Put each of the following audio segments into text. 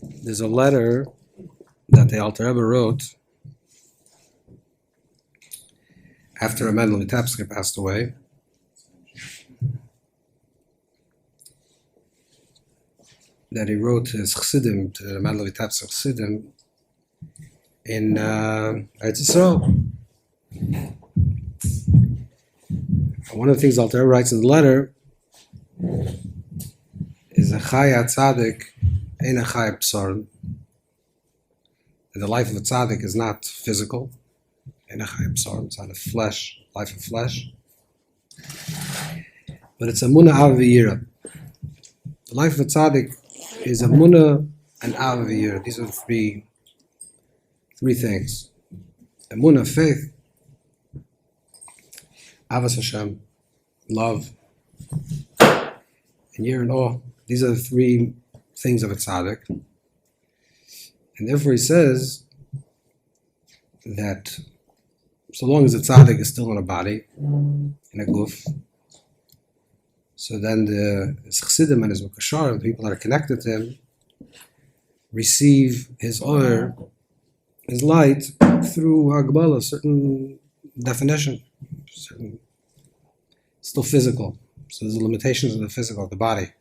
There's a letter that the Alter Rebbe wrote after Mendel Vitebsk passed away. That he wrote his Chassidim, to Mendel Vitebsk Chassidim, in Eretz Yisrael. One of the things Alter Rebbe writes in the letter is a Chaya Tzadik Ein a Chaya Psar. The life of a tzaddik is not physical. Ein a Chaya Psar. It's not a flesh, life of flesh. But it's Emunah, Av v'Yira. The life of a tzaddik is Emunah and Av v'Yira. These are three things. Emunah, faith. Avas Hashem, love, and Yira and awe. These are the three things of a tzaddik. And therefore he says that so long as a tzaddik is still in a body, in a guf, so then the chassidim and his mukashar, the people that are connected to him, receive his ohr, his light, through Hagbala, certain definition, certain, still physical. So there's the limitations of the physical, of the body.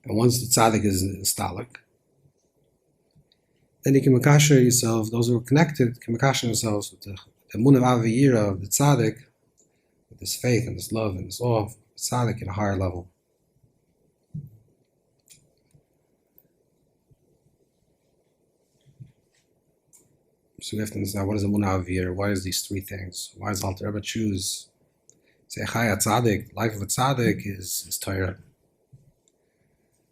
And once the tzaddik is stalik, then you can makasher yourself, those who are connected can makasher themselves with the Emunah of Av v'Yira of the tzaddik, with this faith and this love and this awe of the tzaddik at a higher level. So we have to understand, what is Emunah Av v'Yira? Why is these three things? Why does Alter Rebbe choose? Say, Chaya Tzaddik, life of a tzaddik is Torah.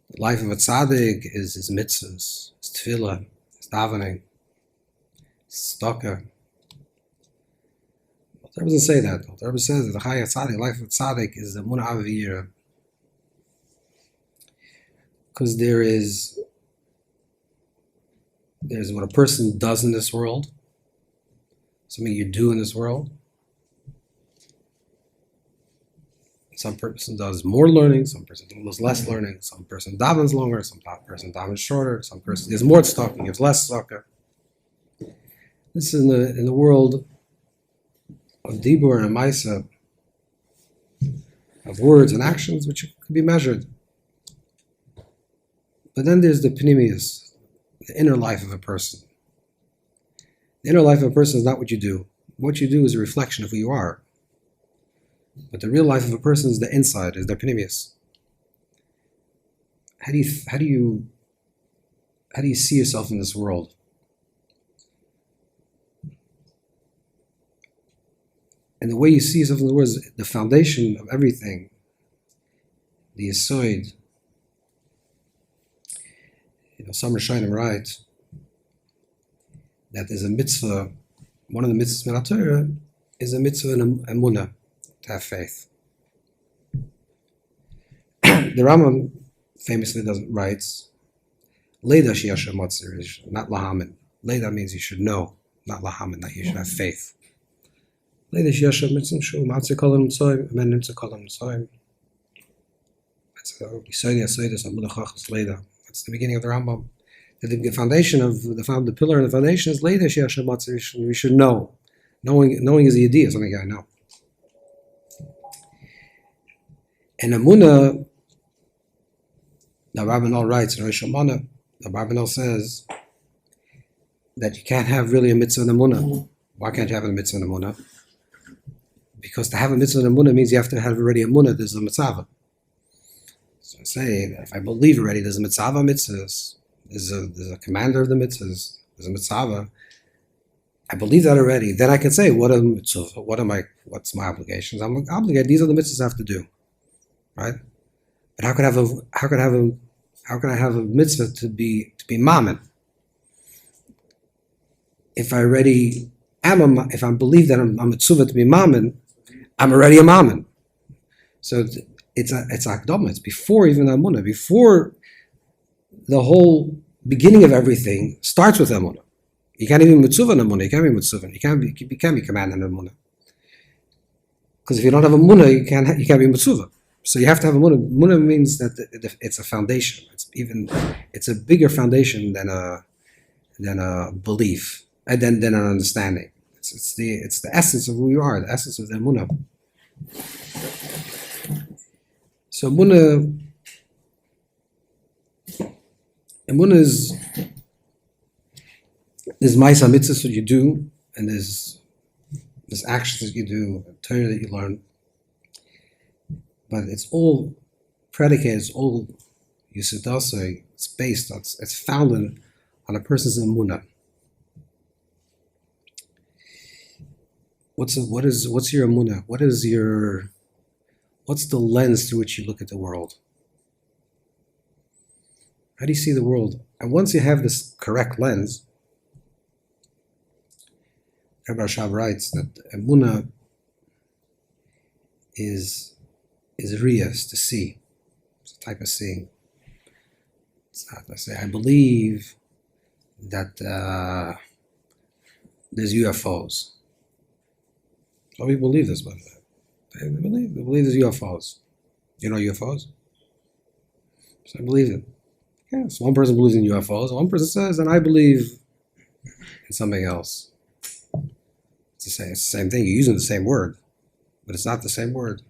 The life of a tzaddik is his mitzvahs, his Tefillah, his davening, his tzedakah. Alter Rebbe doesn't say that. Alter Rebbe says that the Chaya Tzaddik, life of a tzaddik, is the Emunah Av v'Yira. Because there's what a person does in this world, something you do in this world. Some person does more learning, some person does less learning, some person davens longer, some person davens shorter, some person gives more tzedakah, gives less tzedakah. This is in the world of dibur and maisa, of words and actions which can be measured. But then there's the pnimius, the inner life of a person. The inner life of a person is not what you do. What you do is a reflection of who you are. But the real life of a person is the inside, is their pnimius. How do you see yourself in this world? And the way you see yourself in the world is the foundation of everything. The Yisoid. Some Rishonim write that there's a mitzvah, one of the mitzvahs in Torah is a mitzvah in Emunah, to have faith. The Rambam famously writes, Leda sheyasher matzir, not lahamin. Leda means you should know, not lahamin, that you should have faith. Leda sheyasher mitzvah shul, matzir kolam tzoyim, amen nimtzah kolam tzoyim. That's the beginning of the Rambam. The foundation of the pillar and the foundation is Leda sheyasher matzir. We should know. Knowing is the idea, something I know. And Emunah, the Rabbanel writes in Rosh Hashanah, the Rabbanel says that you can't have really a mitzvah in Emunah. Why can't you have a mitzvah in Emunah? Because to have a mitzvah in Emunah means you have to have already Emunah, there's a mitzvah. So I say, if I believe already there's a mitzvah mitzvahs, there's a commander of the mitzvahs, there's a mitzvah, I believe that already, then I can say, what's my obligations? I'm obligated, these are the mitzvahs I have to do. Right? But how could I have a mitzvah to be mammon? If I already am if I believe that I'm a mitzvah to be mammon, I'm already a mammon. So it's akdama. It's before even Emunah, before the whole beginning of everything starts with Emunah. You can't even mitzvah in Emunah. You can't be mitzvah. You can't be commanded in Emunah. Because if you don't have Emunah, you can't be mitzvah. So you have to have emunah. Emunah means that it's a foundation. It's a bigger foundation than a belief, and than an understanding. It's the essence of who you are, the essence of the emunah. So emunah is ma'aseh mitzvahs that you do, and there's actions that you do, Torah that you learn. But it's all predicated, it's all Yisidasei, it's based, it's founded on a person's emunah. What's your emunah? What's the lens through which you look at the world? How do you see the world? And once you have this correct lens, Rebbe Rashab writes that emunah is riyas, to see. It's a type of seeing. It's not, let's say, I believe that there's UFOs. Some people believe this, but they believe there's UFOs. You know UFOs? So I believe it. Yes, one person believes in UFOs, one person says, and I believe in something else. It's the same thing. You're using the same word, but it's not the same word.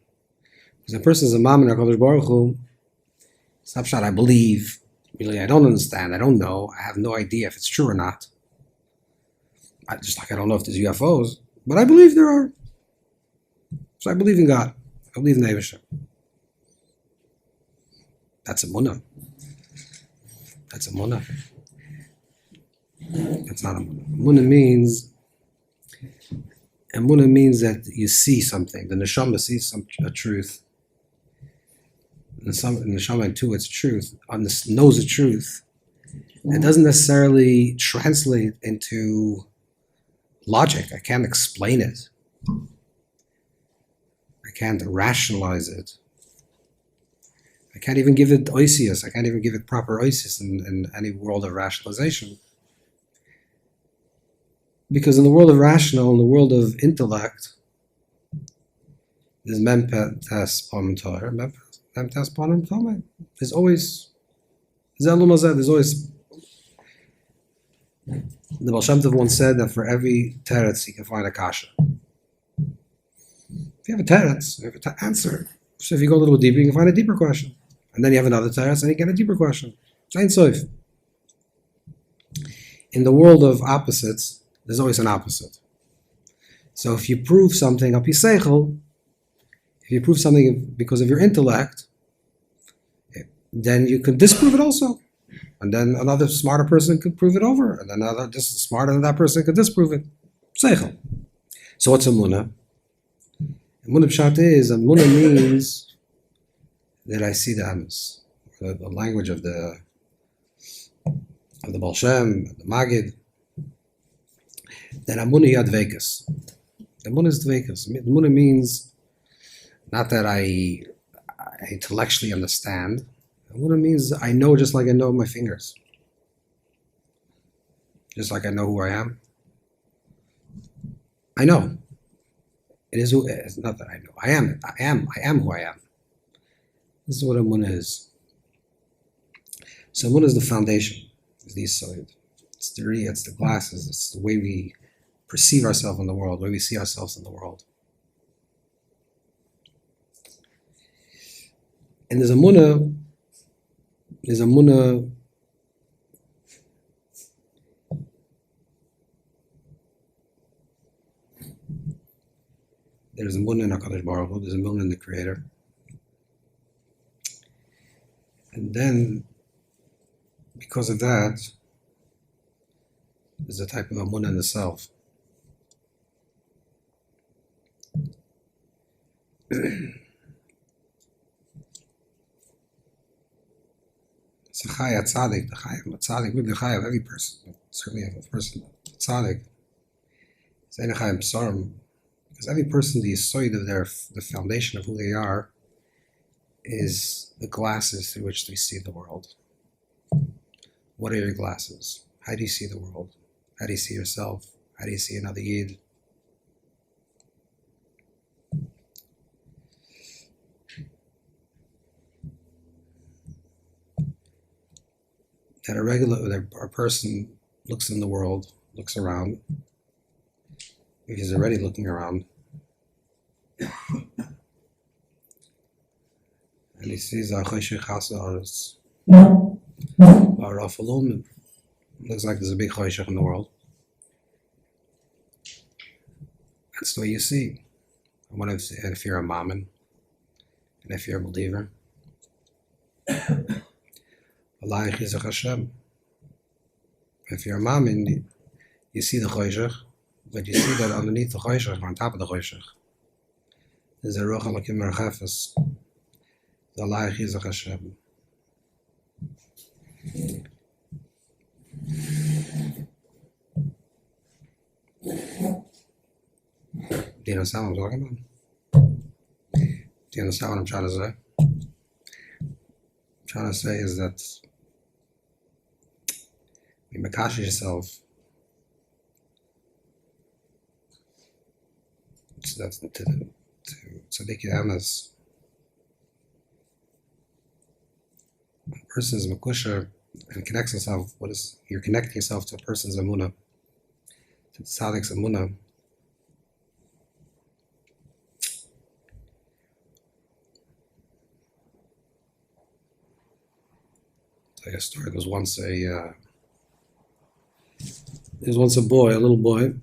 Because a person is a mammon or HaKadosh Baruch Hu, it's not shot, I believe. Really, I don't understand. I don't know. I have no idea if it's true or not. Just like I don't know if there's UFOs, but I believe there are. So I believe in God. I believe in the Eibusher. That's emunah. That's emunah. That's not emunah. Emunah means that you see something. The neshama sees a truth. And the neshama intuits truth, knows the truth. It doesn't necessarily translate into logic. I can't explain it. I can't rationalize it. I can't even give it oisius. I can't even give it proper oisius in any world of rationalization. Because in the world of rational, in the world of intellect, there's memtes ponim Torah, memtes ponim Torah. There's always there's always. The Baal Shem Tov once said that for every teretz you can find a kasha. If you have a teretz, you have an answer. So if you go a little deeper, you can find a deeper question. And then you have another teretz, and you get a deeper question. Ein sof. In the world of opposites, there's always an opposite. So if you prove something up Yiseichel, if you prove something because of your intellect, then you can disprove it also. And then another smarter person could prove it over. And then another just smarter than that person could disprove it. Seichel. So what's emunah? Emunah means that I see the Tammuz, the language of the Baal Shem, the Magid. Then emunah yad vekas. Emunah is vekas. Emunah means not that I intellectually understand. Emunah means I know just like I know my fingers. Just like I know who I am. I know. It's not that I know. I am who I am. This is what emunah is. So emunah is the foundation. It's the yesod. It's the riyah, it's the glasses, it's the way we perceive ourselves in the world, the way we see ourselves in the world. And there's emunah there's emunah in HaKadosh Baruch Hu, there's emunah in the Creator. And then, because of that, there's a type of emunah in the self. It's a chai, a tzaddik, the tzaddik, really the chai of every person, but certainly of a person, tzaddik. It's ein chai psarim, because every person, the yesod of the foundation of who they are, is the glasses through which they see the world. What are your glasses? How do you see the world? How do you see yourself? How do you see another yid? that a person looks in the world, looks around. If he's already looking around, and he sees a choshech hasaras, looks like there's a big choshech in the world. That's the way you see. If you're a mammon, and if you're a believer, Allah Yechudcha Hashem. If you're a mammon, you see the choshech, but you see that underneath the choshech, on top of the choshech, there's a ruach halakim merchefes. The Allah Yechudcha Hashem. Do you understand what I'm talking about? Do you understand what I'm trying to say? I'm trying to say is that you makash yourself so that's to make your amas. A person is makusha and connects himself. You're connecting yourself to a person's Emunah, to the tzadik's Emunah. A story. There was once a little boy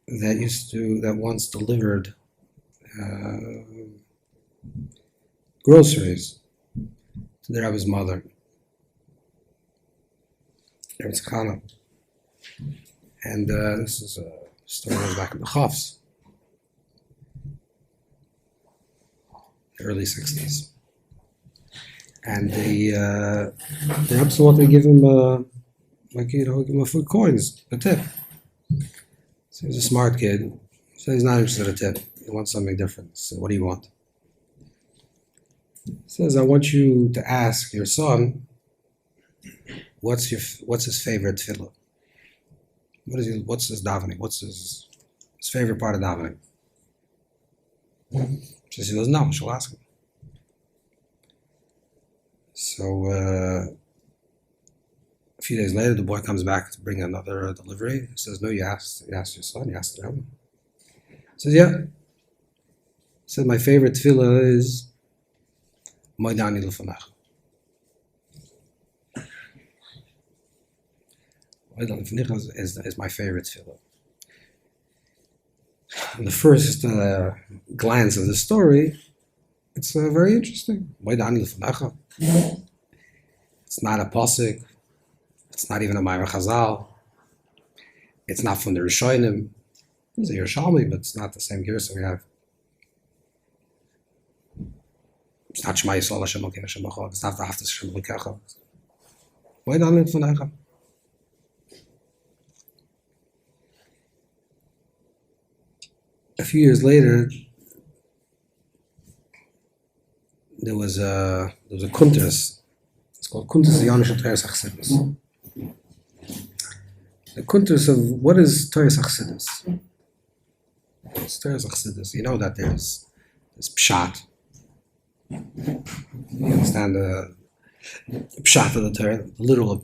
that once delivered groceries to the Rebbe's mother. Rebbe's Kana. And this is a story that was back in the Chafs, the early 60s. And the Rebbe wanted to give him give him a few coins, a tip. So he's a smart kid. So he's not interested in a tip. He wants something different. So what do you want? He says, I want you to ask your son, what's his favorite tefillah? What's his davening? What's his favorite part of davening? She says, he doesn't know. She'll ask him. So a few days later, the boy comes back to bring another delivery. He says, no, you asked your son, you asked him. He says, yeah. He said, my favorite tefillah is Moidani L'Fanach. Moidani L'Fanach is my favorite tefillah. On the first glance of the story, it's very interesting. Moidani L'Fanach. It's not a posik. It's not even a Ma'amar Chazal. It's not from the Rishonim. It's a Yerushalmi, but it's not the same Gerus we have. It's not Shema Yisrael Hashem Elokeinu Hashem Echad. It's not the Haftas Hashem Elokeinu. Moidani L'Fanach. A few years later, there was a kuntres. It's called kuntres Yonish Teres Achsidus. The kuntres of what is Teres Achsidus? It's Teres Achsidus. You know that there's pshat. You understand the pshat of the Torah, the literal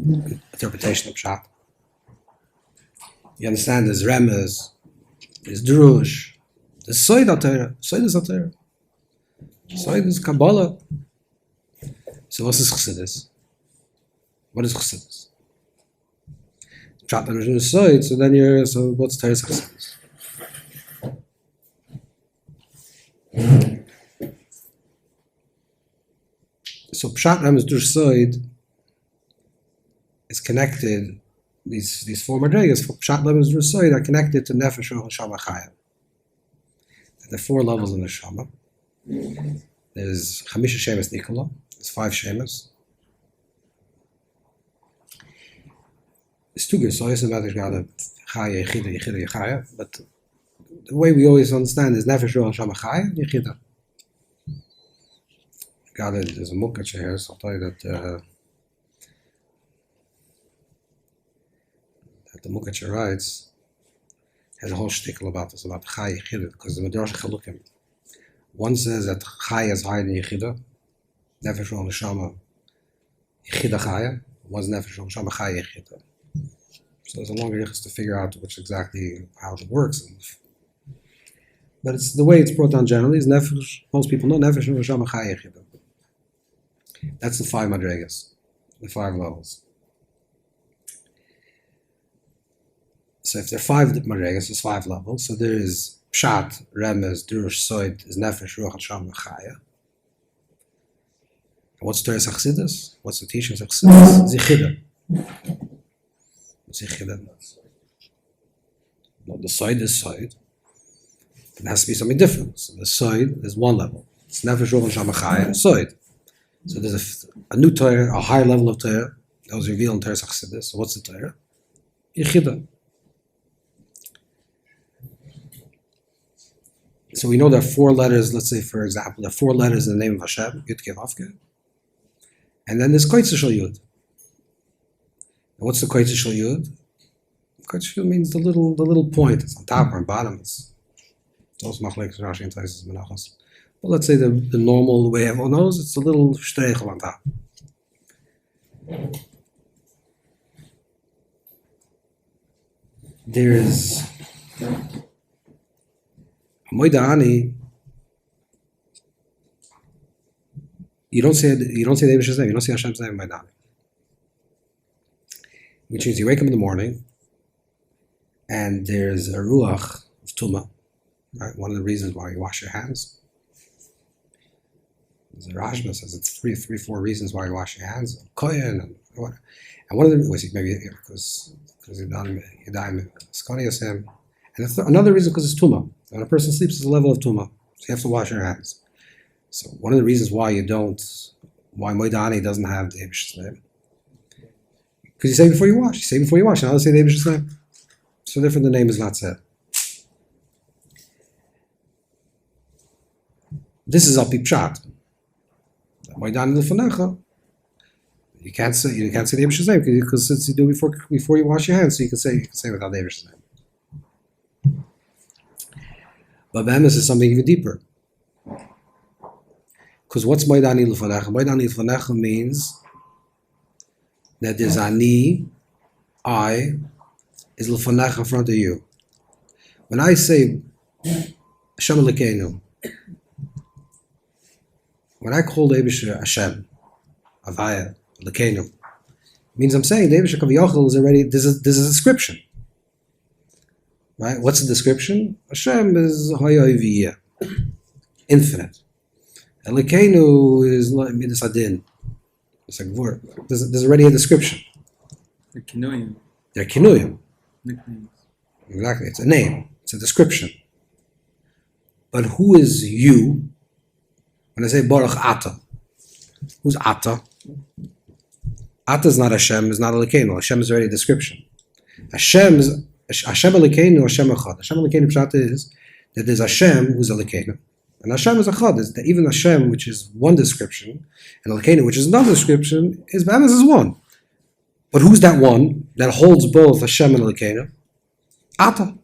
interpretation of pshat. You understand there's remez, there's drush, there's soid Torah, soid is Torah. Soid is Kabbalah. So what is Chassidus? What is Chassidus? Pshat and Rishon is Soid, so what's Teres Chassidus? So Pshat Rem is Drush Soid is connected, these four madrigas, Pshat Rem is Drush Soid are connected to Nefesh Ruach Neshama Chaya. There are four levels in the Neshama. There's Chamisha Shemas Nikola, there's 5 Shemas. There's 2 Gersoyos, and Matish Gada Chaya, Yechida, Yechaya, but the way we always understand is Nefesh Ruach Neshama Chaya, Yechida. Gada, there's a Mukach here, so I'll tell you that the Mukach writes, has a whole shtickle about this, about Chaya, Yechida, because the Dorshei Chalukim. One says that Chaya is higher than Yechida, Nefesh Ruach Neshama, Yechida Chaya. One's nefesh Shama Chaya Yechida. So there's a longer yichus to figure out which exactly how it works. But it's the way it's brought down generally is nefesh. Most people know nefesh Shama Chaya Yechida. That's the 5 madregas, the 5 levels. So if there are 5 madregas, there's 5 levels. So there is Pshat, Remez, Durush, Soid, is nefesh, ruach, Shama Chaya. What's Teres Achsidus? What's the teachings of Achsidus? Zichida. Zichida. No, the side is side. It has to be something different. So the side is one level. It's Nefesh Ruach Shama Chaya and side. So there's a new Torah, a higher level of Torah that was revealed in Teres Achsidus. So what's the Torah? Yechida. So we know there are 4 letters, let's say for example, there are 4 letters in the name of Hashem, Yud Kei Vav Kei. And then there's Koitzer Shel Yud. What's the Koitzer Shel Yud? Koitzer Shel Yud means the little point. It's on top or on bottom. It's also Machlekes Rashi and Taisus Menachos. But let's say the normal way everyone knows, it's a little streichel on top. There's Moidani. You don't say the Eibish's name. You don't say Hashem's name by Dani. Which means you wake up in the morning, and there's a ruach of tumah. Right? One of the reasons why you wash your hands. The Rashba says it's 4 reasons why you wash your hands. Kohen and what? And one of the reasons maybe because you die skonias him, and another reason because it's tumah. When a person sleeps, it's a level of tumah, so you have to wash your hands. So one of the reasons why Moidani doesn't have the Eibish's name, because you say before you wash. You say before you wash. Now let's say the Eibish's name. So therefore the name is not said. This is al pi pshat. Moidani lefanecha. You can't say the Eibish's name because since you do before you wash your hands, so you can say without the Eibish's name. But Be'emes is something even deeper. Because what's Moidani L'fanecha? Moidani L'fanecha means that there's Ani, I, is L'fanecha in front of you. When I say Hashem Elokeinu, when I call the Eibishter Hashem, Avaya, Elokeinu, means I'm saying the Eibishter Kaviyachal is already, there's a description. Right? What's the description? Hashem is Hoyoy V'yeh, infinite. Elokeinu is Midas Adin. It's like word. There's already a description. They're kinuyim. They're kinuyim. Nicknames. Exactly. It's a name. It's a description. But who is you? When I say Baruch Ata, who's Ata? Ata is not Hashem, is not Elokeinu. Hashem is already a description. Hashem Elokeinu, Hashem Echad. Hashem Elokeinu Pshat is that there's Hashem who's Elokeinu. And Hashem is Echad. Is that even Hashem, which is one description, and Elokeinu, which is another description, is Be'emes is one. But who's that one that holds both Hashem and Elokeinu? Ata.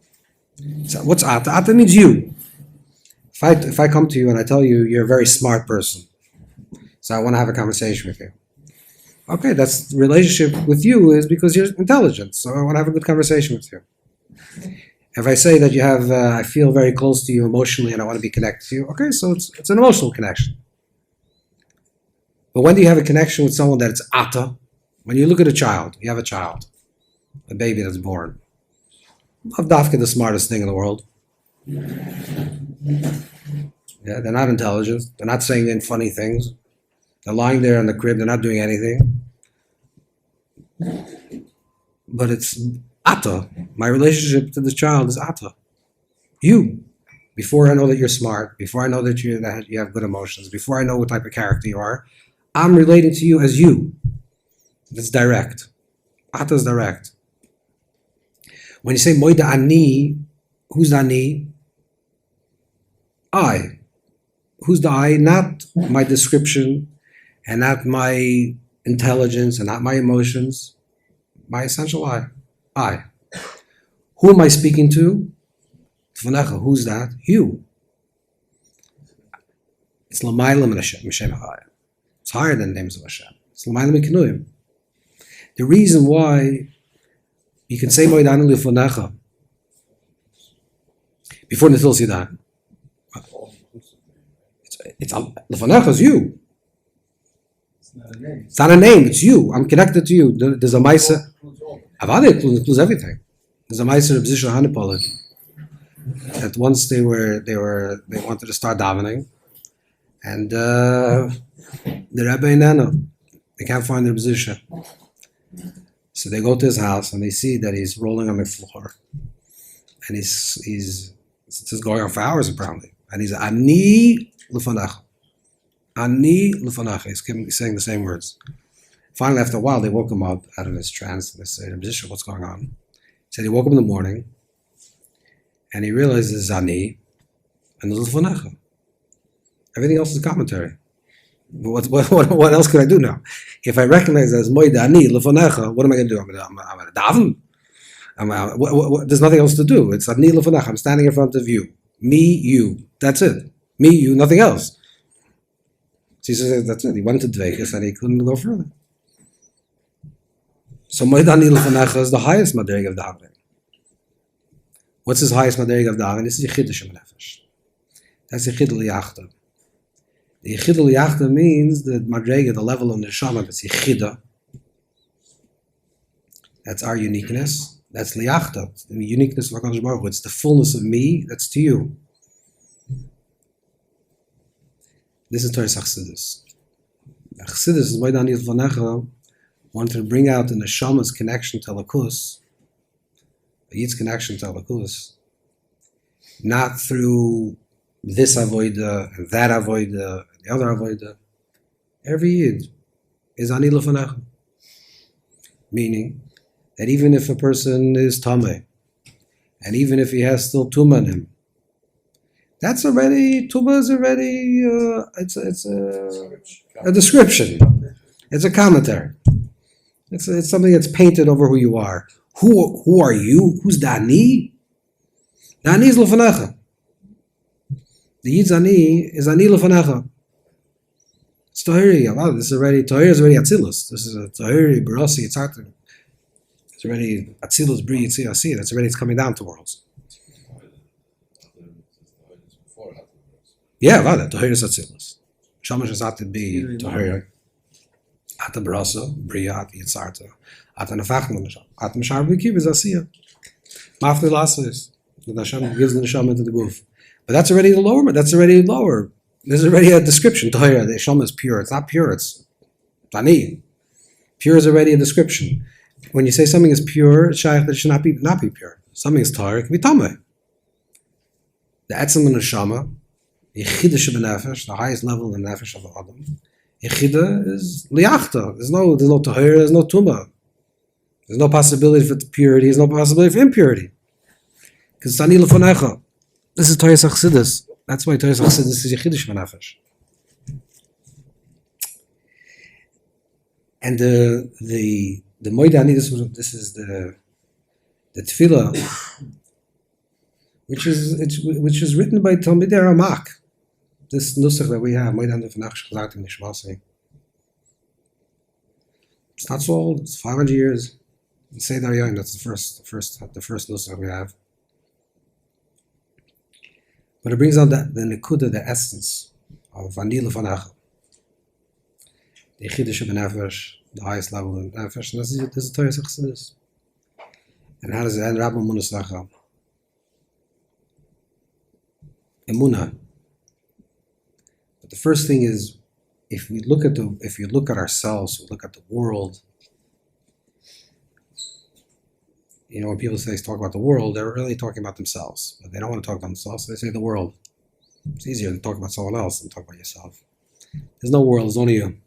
So what's Ata? Ata means you. If I come to you and I tell you you're a very smart person, so I want to have a conversation with you. Okay, that's the relationship with you is because you're intelligent, so I want to have a good conversation with you. If I say that you have, I feel very close to you emotionally and I want to be connected to you, okay, so it's an emotional connection. But when do you have a connection with someone that's Ata? When you look at a child, you have a child, a baby that's born. Not Dafka the smartest thing in the world. Yeah, they're not intelligent. They're not saying any funny things. They're lying there in the crib. They're not doing anything. But it's Ata. My relationship to the child is Ata. You. Before I know that you're smart, before I know that you have good emotions, before I know what type of character you are, I'm relating to you as you. It's direct. Ata is direct. When you say Moida Ani, who's the Ani? I. Who's the I? Not my description, and not my intelligence, and not my emotions. My essential I. I. Who am I speaking to? Who's that? You. It's L'mayla min Hashem. It's higher than the names of Hashem. It's L'mayla min Kinuyim. The reason why you can say Moedanu Lifonecha before Nefil Sidan. It's Lifonecha is you. It's not a name, it's you. I'm connected to you. There's a Maisa. Avada includes everything. There's a Maisa of B'zisha Hanipolik. That once they wanted to start davening, and the Rebbe and Nana, they can't find their position. So they go to his house and they see that he's rolling on the floor, and he's just going on for hours apparently, and he's Ani Lefanach, Ani Lefanach. He's saying the same words. Finally, after a while, they woke him up out of his trance. And they said, "Position, what's going on?" He said he woke up in the morning, and he realized it's Ani and Lefanach. Everything else is commentary. What else could I do now? If I recognize that as Moed Ani Lefanecha, what am I going to do? I'm going to daven. There's nothing else to do. It's Ani Lefanecha. I'm standing in front of you. Me, you. That's it. Me, you, nothing else. So he says that's it. He went to Dveikus and he couldn't go further. So Moed Ani Lefanecha is the highest madrig of davening. What's his highest madrig of davening? This is Yechudcha Nefesh. That's Yechudcha Liyachta. The Yechida Liyachta means the Madrega, the level of Neshama, that's Yechida. That's our uniqueness. That's Liyachta, the uniqueness of HaKadosh Baruch Hu. It's the fullness of me, that's to you. This is Torah Chassidus. Chassidus is Moed Ani Lefanecha, wanted to bring out the Neshama's connection to Lakus, the Yid's connection to Lakus, not through this avoida and that avoida, the other avoida. Every Yid is Ani Lefanecha. Meaning that even if a person is Tameh, and even if he has still Tumah in him, that's already, Tumah is already, it's a description. It's a commentary. It's something that's painted over who you are. Who are you? Who's the Ani? The Ani is Lefanecha. The Yid's Ani is Ani Lefanecha. It's Tahiri. This is already, Tahiri is already Atzilus. This is a Tahiri, Barasi, Yitzhak. It's already Atzilus, Bri, Yitzi, Asi. That's already, it's coming down to worlds. Yeah, Tahiri is Atzilus. Shamash is Ata Bi, Tahiri. Ata Barasa, Bri, Ata Yitzarta. Ata Nefachman, Ata Mishar B'Kiv is Asiya. Mafni Lasis. The Hashem gives the Neshama into the Guf. But that's already the lower. That's already lower. There's already a description. Tahira, the Neshama is pure. It's not pure. It's Tani. Pure is already a description. When you say something is pure, it's shaykh that it should not be pure. Something is tahir, it can be tameh. The etzem of Neshama, Yechida B'Nefesh, the highest level in the nefesh of the Adam. Yechida is liachta. There's no tahir. There's no tumah. There's no possibility for purity. There's no possibility for impurity. Because it's Ani Lefanecha. This is Torah Chassidus. That's why Torah Chassidus is Yechidus B'Nefesh. And the Moed Ani, this is the Tefillah, which is written by Talmidei Ramak. This nusach that we have, Moed Ani Lefanecha Shechazartim Nishmasi. It's not so old. It's 500 years. Say Daryon. That's the first nusach we have. But it brings out the nekuda, the essence of Ani Lefanecha, the Yechidus B'Nefesh, the highest level in Nefesh, and this is Torah Chassidus. And how does it end? Rabbi Emunah Emunah. But the first thing is, if you look at ourselves, we look at the world. When people talk about the world, they're really talking about themselves. But they don't want to talk about themselves, so they say the world. It's easier to talk about someone else than talk about yourself. There's no world, there's only you.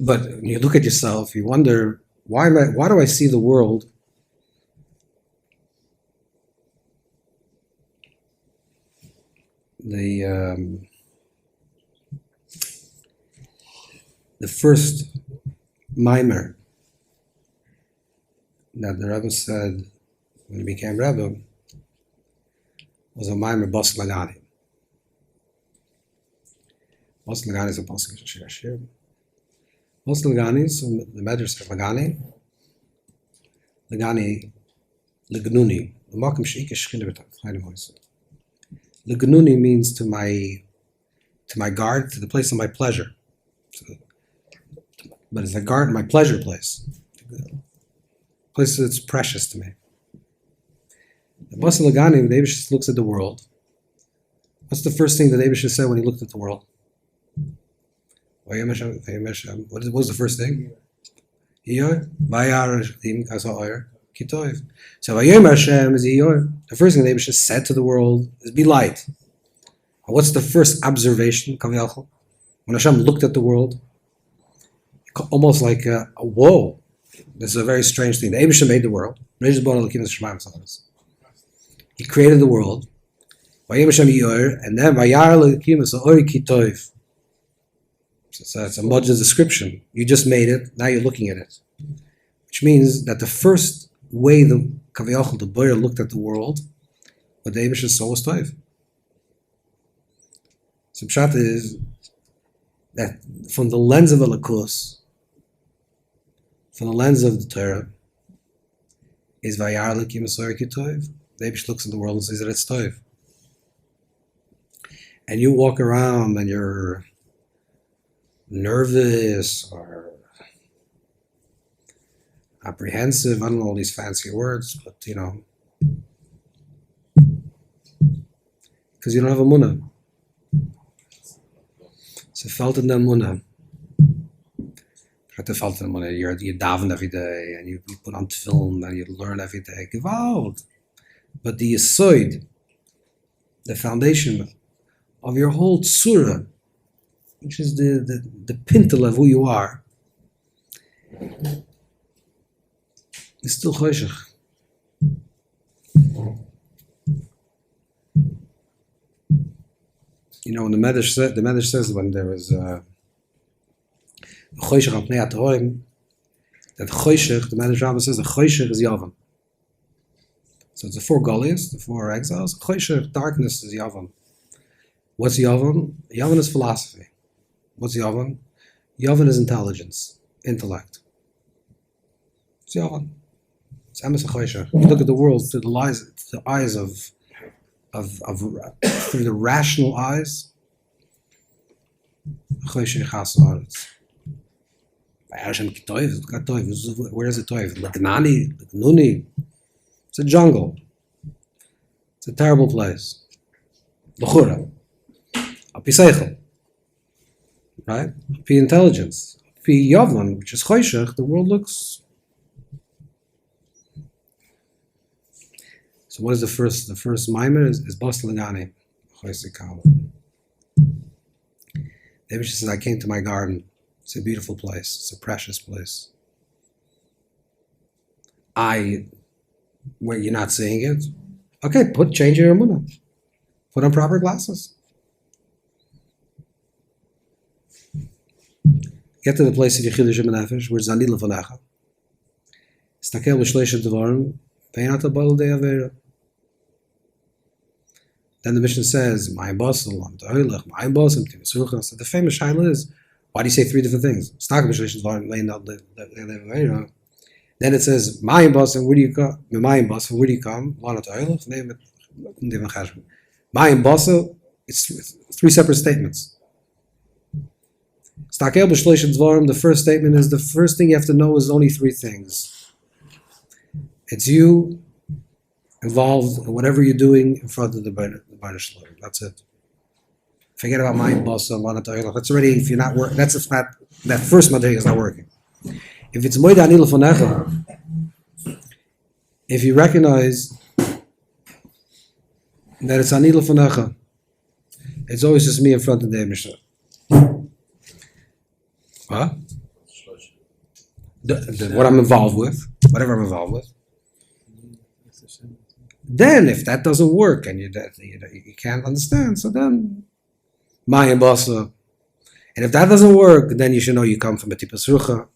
But when you look at yourself, you wonder, why do I see the world the first mimer that the Rebbe said when he became Rebbe was a mimer Bas Lagani. Most Lagani is a pasuk of Shir Shir. Most Lagani, so the Medrash of Lagani, Legnuni. The Makim Sheikah Shchina B'Tachayim Hoysa. Legnuni means to my guard, to the place of my pleasure. But it's a guard, my pleasure place. Place that's precious to me. The Basa Lagani, the Eibush looks at the world. What's the first thing that Eibush said when he looked at the world? What was the first thing? So Hashem is the first thing the Eibush said to the world is be light. What's the first observation? When Hashem looked at the world, almost like whoa, this is a very strange thing. The Eibush made the world. He created the world. And then so it's a modern description. You just made it, now you're looking at it. Which means that the first way the Kaviyachal, the Boyer, looked at the world, what the Eibush saw was Toiv. So Pshat is that from the lens of Elikus, from the lens of the Torah, is Vayar L'Kim Esoyer Ki Toiv. The Eibush looks at the world and says that it's Toiv. And you walk around and you're nervous or apprehensive, I don't know all these fancy words, but because you don't have a Emunah. So felt in the Emunah. You daven every day and you put on film and you learn every day. Gewalt. But the Yisoid, the foundation of your whole tzura, which is the pintel of who you are, is still choshech. When the Medrash says when there was choshech al pnei hatorim, that choshech, the Medrash Rabbah says the choshech is yavam. So it's the four goliaths, the four exiles. Choshech, darkness, is yavam. What's yavam? Yavam is philosophy. What's yavam? Yavam is intelligence, intellect. It's yavam. It's emes choshech. You look at the world through the eyes of through the rational eyes. Choshech has haaretz. Where is it toiv? Legnuni. It's a jungle. It's a terrible place. L'chura. Api seichel. Right? Api intelligence. Api yavan, which is choshech, the world looks. So what is the first? The first mimer is Bas Lagani. Maybe she says, I came to my garden. It's a beautiful place. It's a precious place. Where you're not seeing it, okay, change your Emunah. Put on proper glasses. Get to the place of Yechudcha Menefesh, where Zani Levanecha. Stakel b'shleisha devarim, pein ata bal dei avera. Then the Mishnah says, Ma'im basel, am ta'oilech, Ma'im basel, t'visucha. So the famous shaila is, why do you say three different things? Stakel b'shleisha devarim, pein ata bal dei avera. Then it says, Ma'im basel, where do you come? Ma'im basel, where do you come? Lana ta'oilech, name it. Ma'im basel, it's three separate statements. Stakel b'shleisha devarim, the first statement is, the first thing you have to know is only three things. It's you involved in whatever you're doing in front of the Baruch Shalom. That's it. Forget about Ma'im basel, Lana ta'oilech. That's already, if you're not working, that's if not, that first madrega is not working. If it's moed ani lefonecha, if you recognize that it's ani lefonecha, it's always just me in front of the Mishnah. What? What I'm involved with, whatever I'm involved with. Then, if that doesn't work and you can't understand, so then Ma'im basel. And if that doesn't work, then you should know you come from a tipas rucha.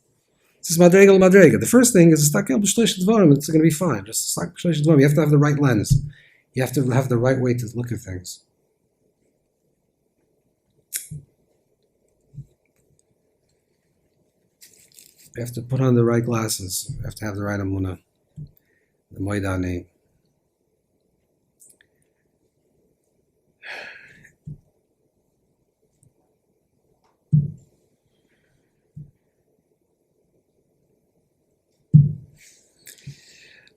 This is madrega. The first thing is stakel b'shleisha devarim. It's going to be fine. Just stakel b'shleisha devarim. You have to have the right lens. You have to have the right way to look at things. You have to put on the right glasses. You have to have the right Emunah. The Moidani.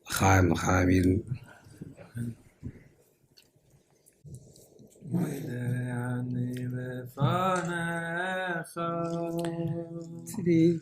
L'chaim, Eden. Tzidei